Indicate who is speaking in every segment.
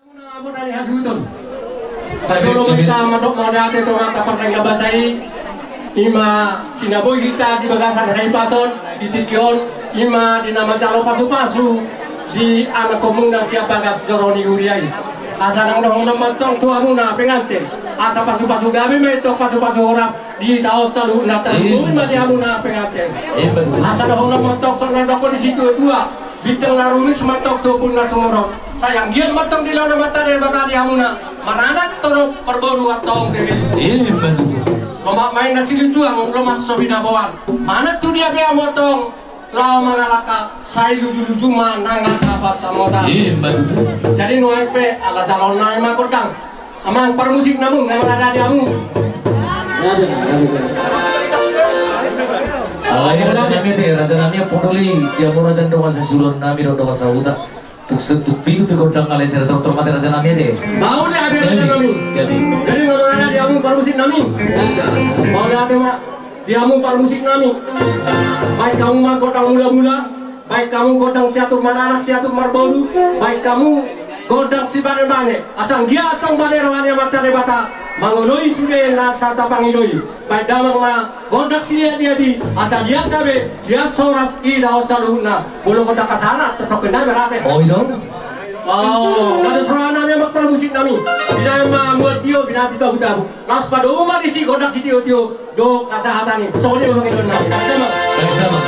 Speaker 1: Amun ari hasutun. Kalau kita mandok modal itu orang tak pernah ngabasai. Ima sinaboy kita di bagasan hari pason di tikion. Ima di nama calo pasu-pasu di anak komuna siap bagas joroni uriai. Asa nang dong matong tua muna pengantin. Asa pasu-pasu gabi metok pasu-pasu orang di tahu selalu nata. Mungkin mati amuna pengantin. Asa dong matong sorang dong di situ tua. Biteng larumi sematok tu pun nasumoro. Sayang dia matong di lawan mata di amuna. Mananak torok perboru atau dewi. Lomak main nasi lujuang, lomak sobina bawang. Mana tu dia bea motong? Lau mangalaka, saya luju-luju manangat apa samoda. Jadi noepe ala calon naik makodang. Amang permusik namun memang ada di amu.
Speaker 2: Ini raja nami raja nami podoli dia mau raja dong masa sulon nami dong masa uta. Tuk pitu kodang kali saya tor mati raja nami deh.
Speaker 1: Mau deh ada raja nami. Jadi memang ada di amu permusik nami. Mau deh ada mak di amu permusik nami. Baik kamu mah kodang mula-mula, baik kamu kodang siatu marana siatu marboru, baik kamu godang si bane-bane. Asang dia atang bane rohani mata debata. Mangonoi sudah nasa tapangiloi. Baik damang ma godak siya dia di asal dia kabe dia soras ida osaluna. Bulu godak kasana tetap kena berate.
Speaker 2: Oh itu?
Speaker 1: Oh, ada seorang namanya maktar musik nami. Bila ma muat tio binati tahu tahu. Las pada umar di si godak si tio do kasahatan ini. Soalnya memang itu nami.
Speaker 2: Bersama.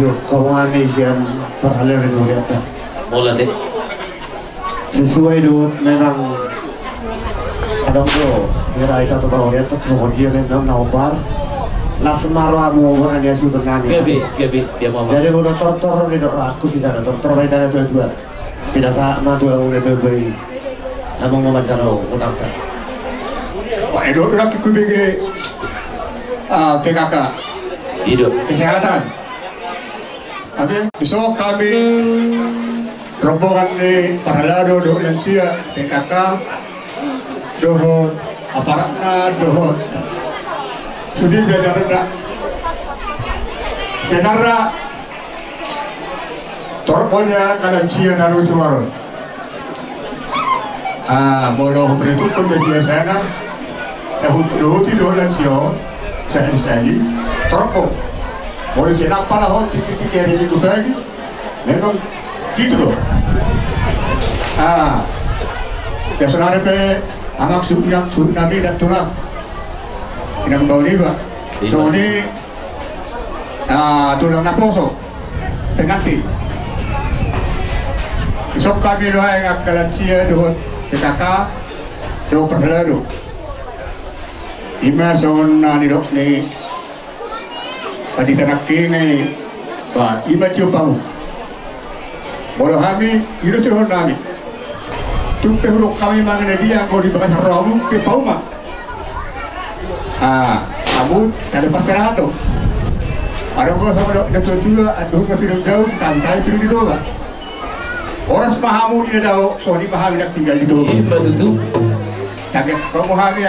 Speaker 3: Yuk, kawan yang berhalir di luar atas.
Speaker 2: Mulai deh.
Speaker 3: Sesuai itu memang ada tuh kira itu baru lihat tuh dia memang naupar lasmaro amu orang dia sudah nani
Speaker 2: Gabi dia mau
Speaker 3: jadi udah tortor itu aku sih ada tortor itu dua tidak sama dua udah berbeda namun mau bicara udah tak
Speaker 4: Pak Edo lagi kubege PKK
Speaker 2: hidup
Speaker 4: kesehatan oke besok kami rombongan di Paralado do lansia PKK dohot aparatna dohot sudah jajarna jenara torponya kalansia naru suara bolo beritukan biasanya dohot itu lansia saya sekali torpo boleh siapa lah titik-titik yang itu lagi memang gitu loh. Biasanya pe anak tsunami dan tulang. Inang bau ni ba? Ito ni tulang na poso. Pengati. Isok kami lo ay akalansia doon kitaka do perlado. Ima son na nilok ni paditanakin ni ba ima ciupau. Bolo kami, itu suruh kami. Tumpeh hulu kami mengenai dia kalau di bahasa Ramu ke Pauma. Kamu ada pasaran tu. Ada orang sama doktor juga, ada orang film jauh, santai film itu lah. Orang sepahamu dia tahu, soalnya paham dia tinggal di tu.
Speaker 2: Betul.
Speaker 4: Tapi kamu kami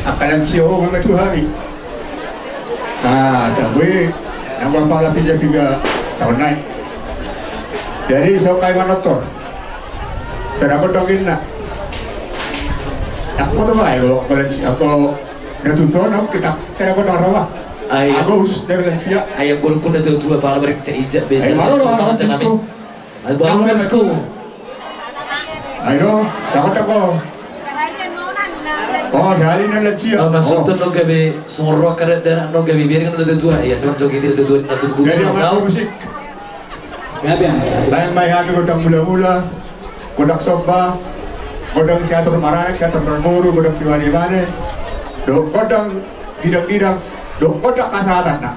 Speaker 4: akan siapa kami tu kami. Sampai nama pala pinjam tahun naik. Jadi so kay manotor. Saya dapat dongin na. Ako to ba ayo ako natutunan ako kita. Saya dapat araw. Ako dari siya.
Speaker 2: Ayam kulkul na dua para balik sa ijat besa.
Speaker 4: Ay malo ako
Speaker 2: namin. Albaru na sko.
Speaker 4: Ayo, dapat ako. Oh, hari na lang siya.
Speaker 2: Masuk to no gabi sumoro karet dan no gabi biar kan udah dua ya sebab jogi tidak dua nasib buku.
Speaker 4: Jadi ako musik. Lain may kami godang mula-mula, godang soba, godang teater marah, teater berburu, godang siwani-wani, godang bidang-bidang, godang kesehatan nak.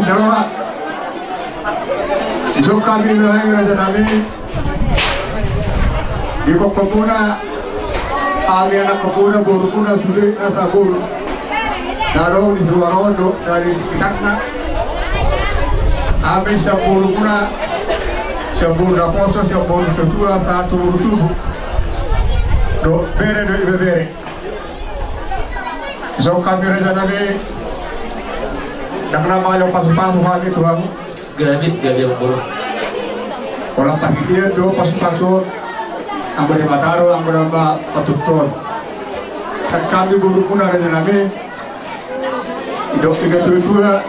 Speaker 4: Jawa. Isok kami nilai raja nabi. Di kokopuna, kami anak kokopuna buru puna sulit nasa buru. Daro di Suwarondo dari sekitarnya. Kami sepuluh puna, sepuluh raposo, sepuluh ketua satu buru tubuh. Do bere do bere. Isok kami raja nabi. Nak nama yang pas-pas lagi tuang.
Speaker 2: Gabi buru.
Speaker 4: Kalau pagi dia do pas-pas ambil bataro, ambil apa patuton. Kami buru pun ada nabi. Hidup tiga tua.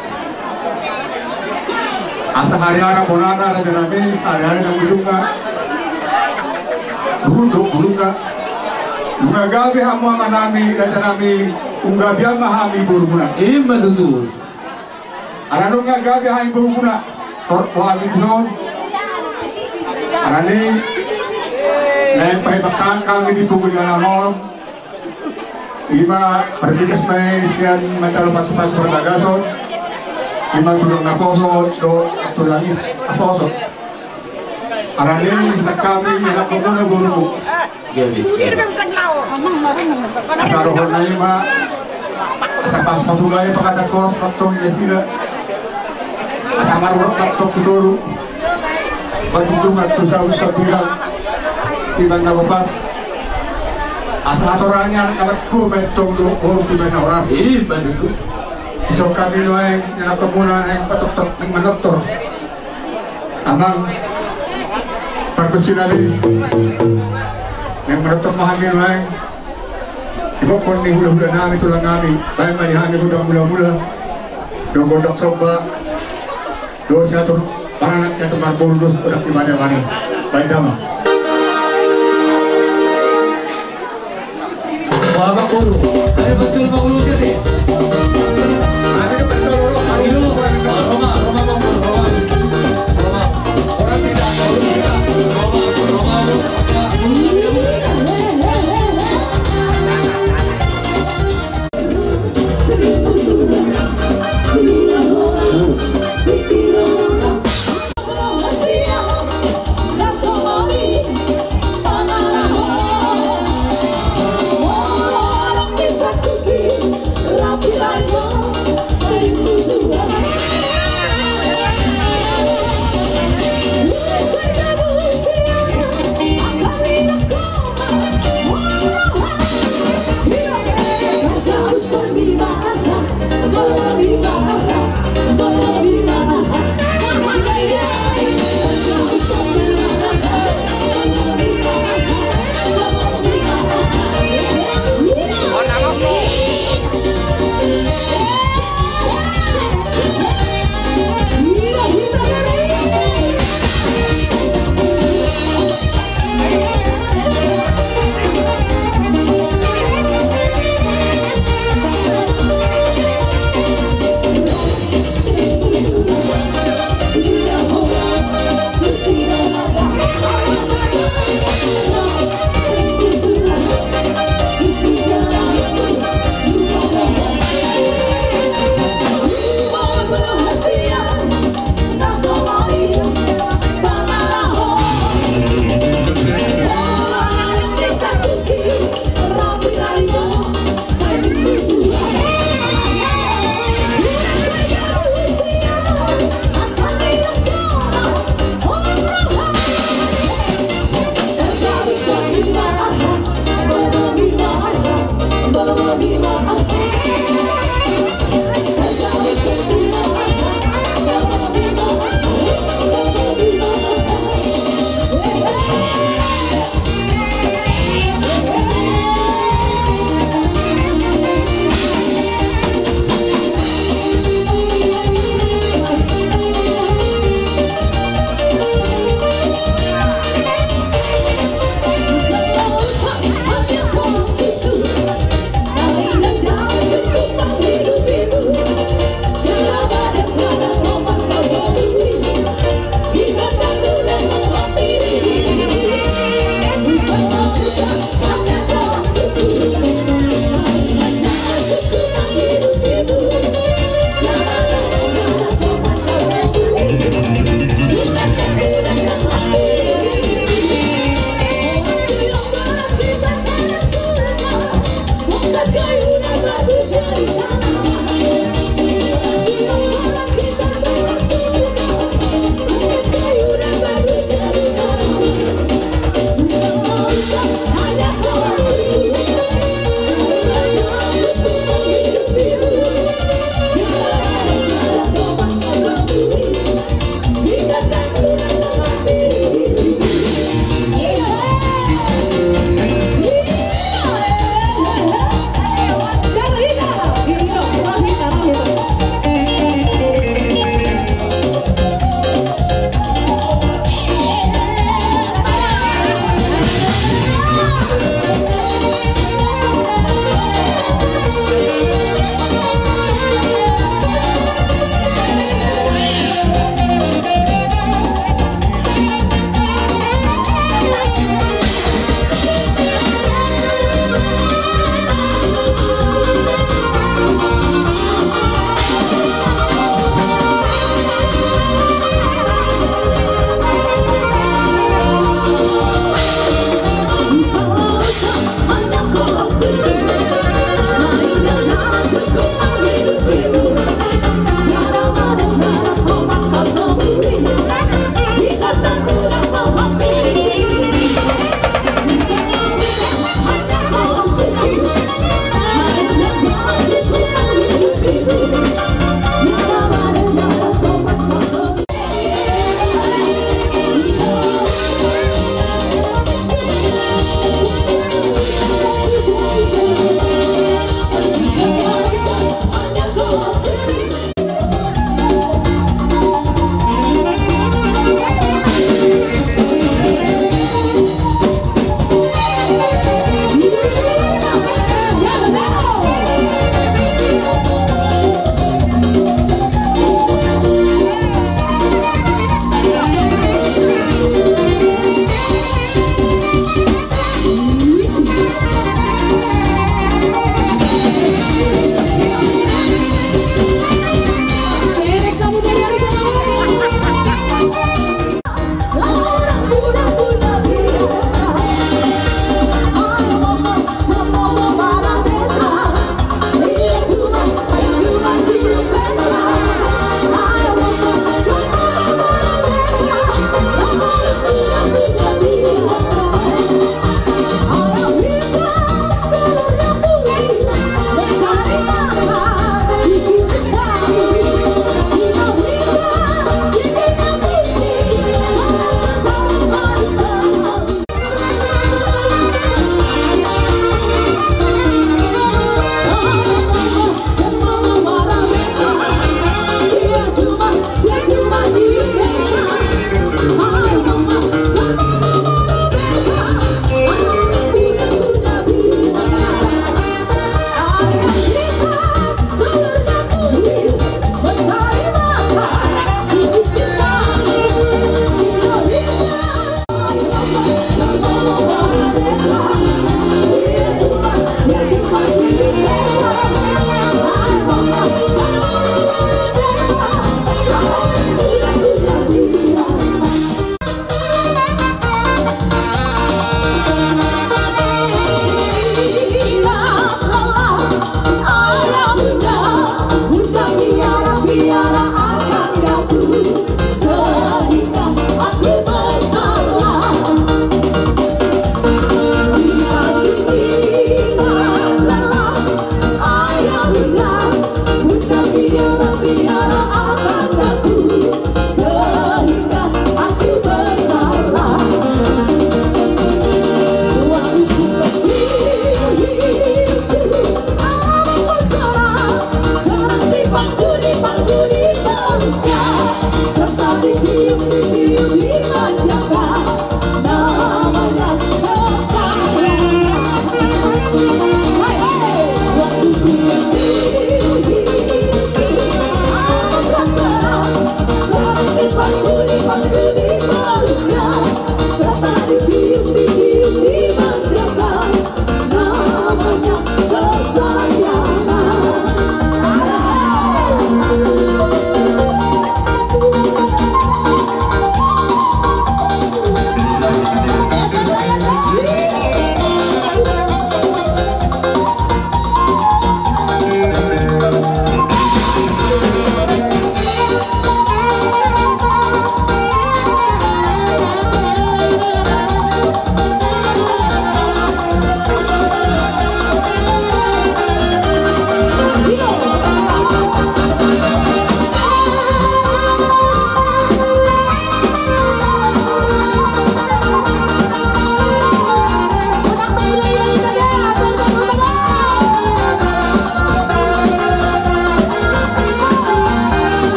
Speaker 4: Asa hari-hari bonana ada nabi, hari-hari nak bulunga. Bulunga. Bunga gabi hamu nabi ada nabi. Unga biama hami buru pun.
Speaker 2: Betul.
Speaker 4: Arano nga gabi hain buru pun. Wahami non. Arani. Naik pahibakan kami di Pugul Galamong. Lima pertigas may siyan mental pas-pas Bagason. Lima tulong na poso do tulangin poso. Arani sa kami nila ko na buru. Asarohon na lima. Sa pas-pasugay pagkatakos patong niya sila. Asamarurot patok kudoro. Pagtutungat ko sa usap bilang. Ibang nababat. Asa atorannya kamat ku betong do bom tiba na oras.
Speaker 2: Betul.
Speaker 4: So kami loeng na kamunan ang patok-tok ng manoktor. Amang pagkusinali ng manoktor mahami loeng. Iba kon ni hula-hula namin tulang namin. Bayan manihami hudang mula-mula. Do godok soba. Do siya to panganak siya to marbuldos udak di mana-mana. Bayan dama.
Speaker 2: Wah, Bang Ulu. Ada betul Bang Ulu jadi.
Speaker 4: Ada betul Bang Ulu.
Speaker 2: Roma Bang Ulu, Roma.
Speaker 4: Orang tidak tahu dia.
Speaker 2: Roma.
Speaker 5: La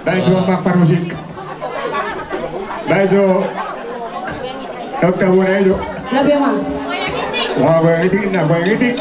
Speaker 4: Daijo Bapak Musik. Daijo Dokter Daijo.
Speaker 5: Labi mah.
Speaker 4: Wah, begitu.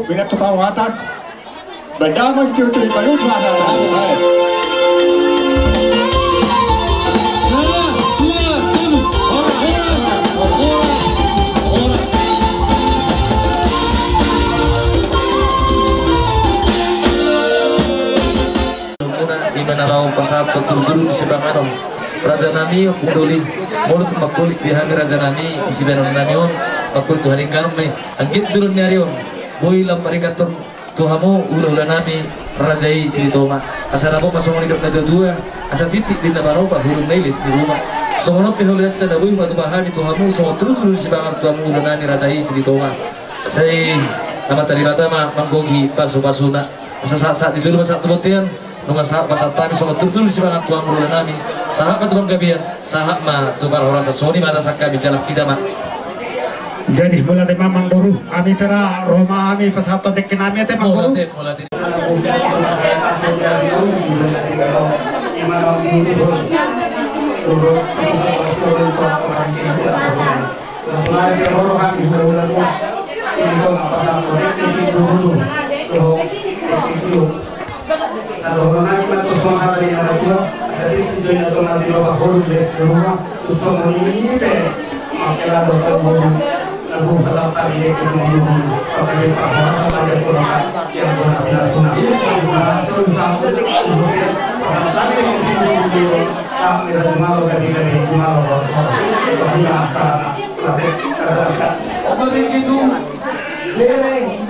Speaker 4: Bila kepawatan berdamai kita baru mana ada.
Speaker 2: Imana raw pasat tutulguru di sebangaron Raja nami pudoli mulut makulik di hari Raja nami isi benon nami on makul Tuhan ingkarme anggit turun nyarion boy lam parikatur Tuhamu ulah nami Rajai Silitoma asal apa masuk di dalam dua asal titik di dalam apa huruf nailis di rumah semua pihak asa dah boy batu bahan itu Tuhamu semua turun di sebangar Tuhamu ulah nami Rajai Silitoma saya nama tadi kata mah manggogi pasu-pasuna saat disuruh satu botian nunga sahak pasatami sama turtul si bangat tuan murulan nami sahak ma tukang gabian sahak ma tukar rasa soni mata sakami jalak kita ma.
Speaker 5: Jadi mulai dari Mamang Boru, kami pera Roma kami pesawat dek kami teh Mamang Boru.
Speaker 2: Mulai.
Speaker 5: Lalu peserta di sebelum pakai bahasa pada kurang yang benar-benar sunah. Peserta di sebelum kami dari malu dari malu. Kami asal tapi apa begitu? Bereng.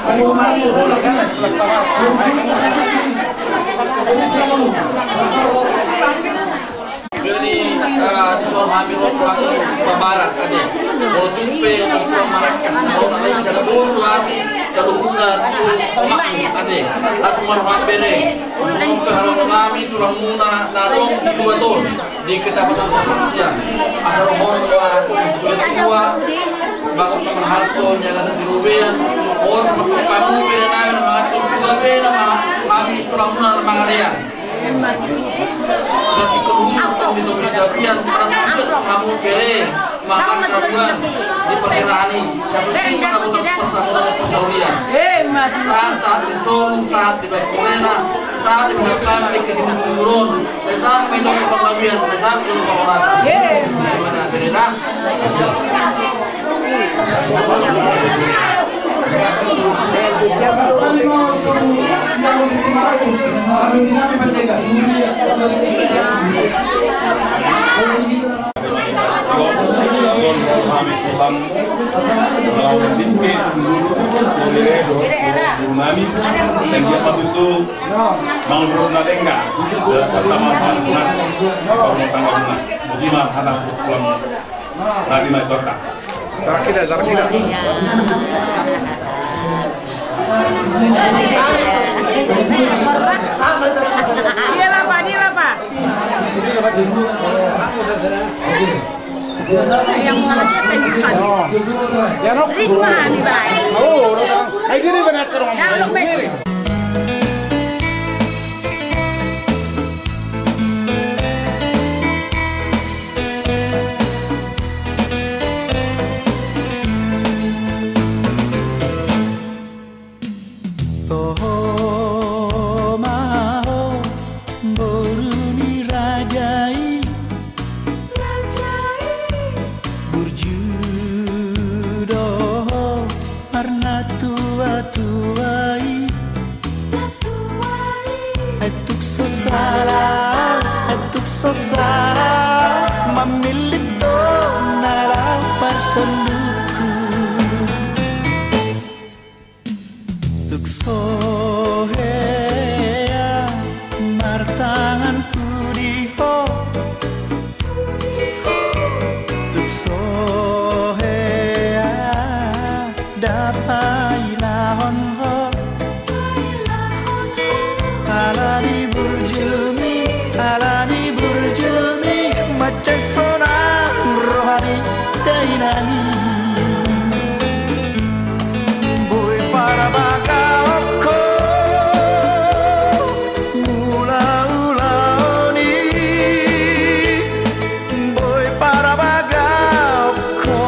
Speaker 5: Kami kemarin kan.
Speaker 2: Jadi di soal hamil orang barat aja. Kalau tumpe orang Marrakesh kalau nanti calon lagi calon omak aja. Langsung marhum bereng. Tumpe halang kami tulang muna narong di 2 ton di kecamatan Persian. Asal orang tua bangun teman harto jangan di Ruben. Orang kamu beda nama tua beda nama kami tulang muna nama kalian. Jadi kemudian itu sidapian orang tidak kamu bere makan karuan di perkiraan ini satu sini kamu terpesan persaulian saat di Solo saat di Bakurena saat di Batam di kesini turun saya sampai ke Penglabian saya sampai ke Penglasan gimana berita
Speaker 6: yang mulanya pendidikan. Risma di baik. Oh, kayak gini benar terus. Yang besok.
Speaker 7: Mamilito narapasaluku tukso hea martangan pudiho tukso hea dapai lahon ho alani burjumi macam seorang rohani dainani boy para bakawko mula-ulani boy para bakawko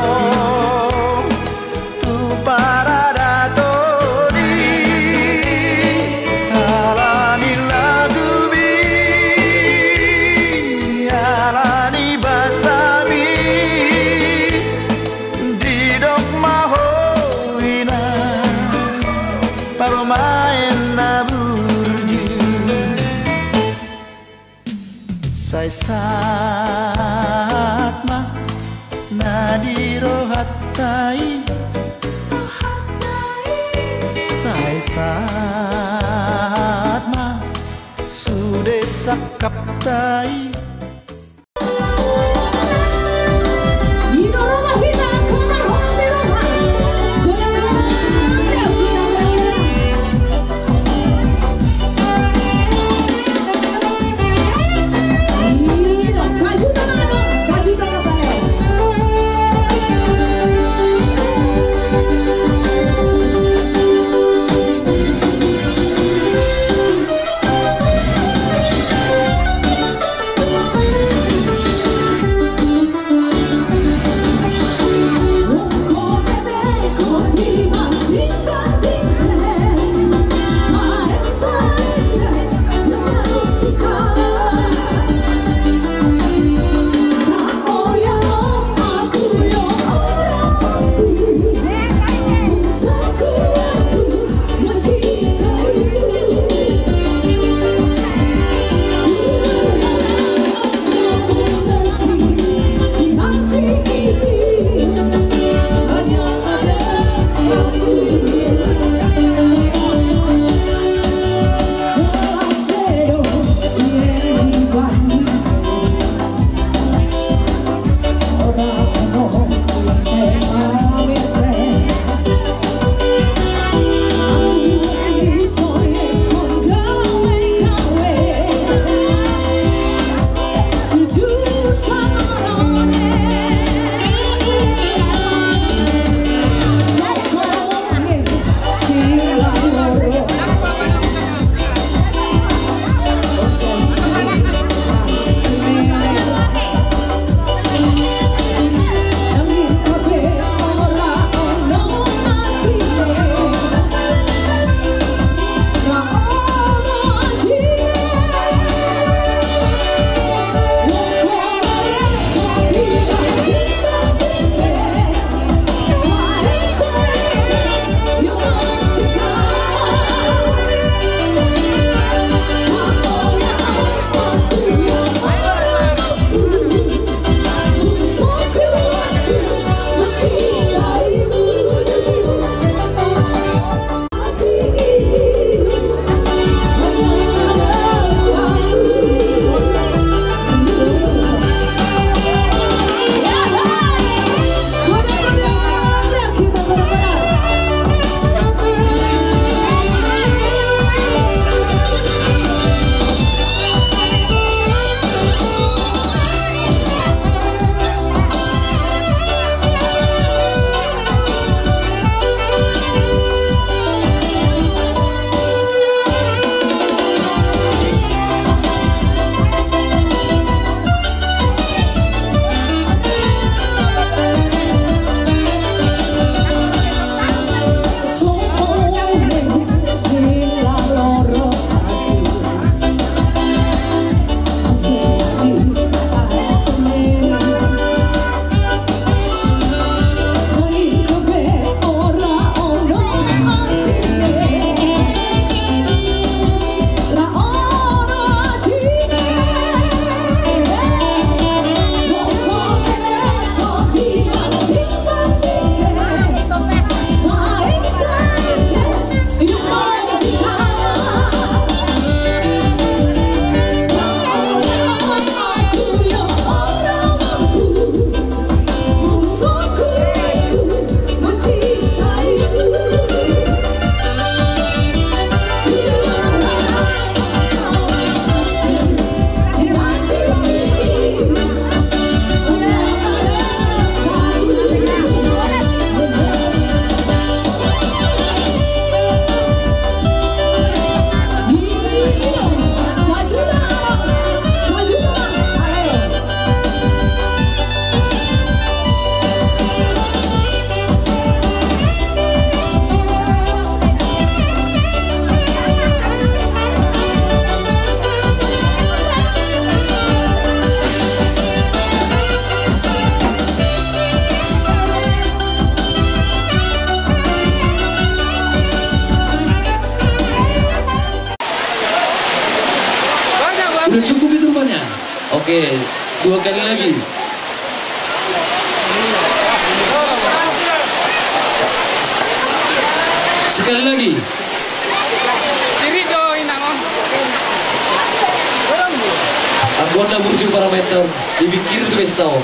Speaker 7: tu para datoni alani lagubi alani basami didok mahoina paromain naburju sai satma nadiro hattai sai satma sude sakaptai.
Speaker 2: Udah cukup itu rupanya. Oke, 2 kali lagi. Sekali lagi. Anggota menuju parameter dipikir itu guys tahu.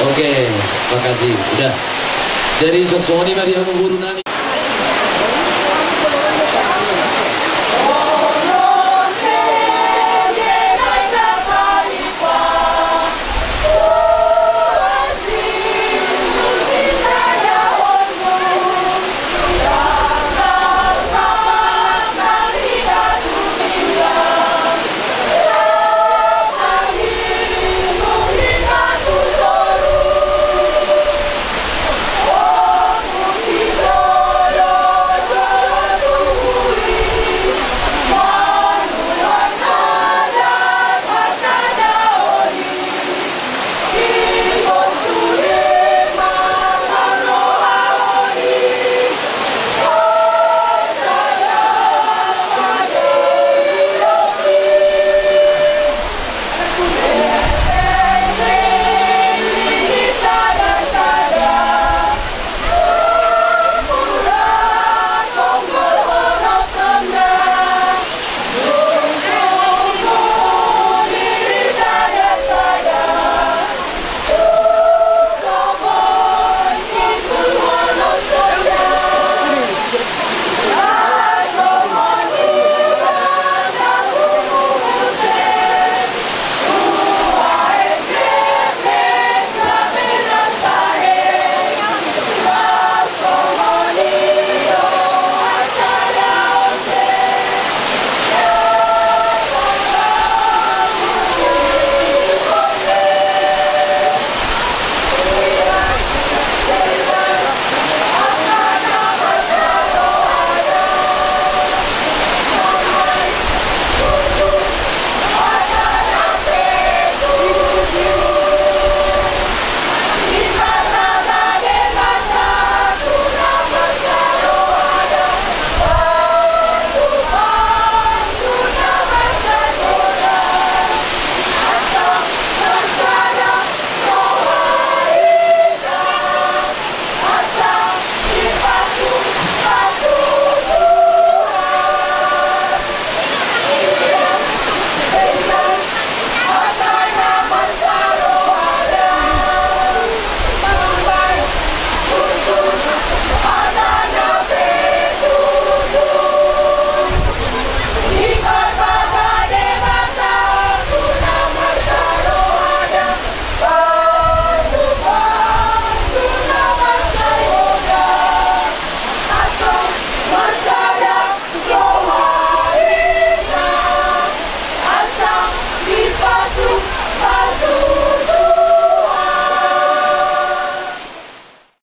Speaker 2: Oke, makasih. Udah. Jadi sok-sok ini mari yang guru nani.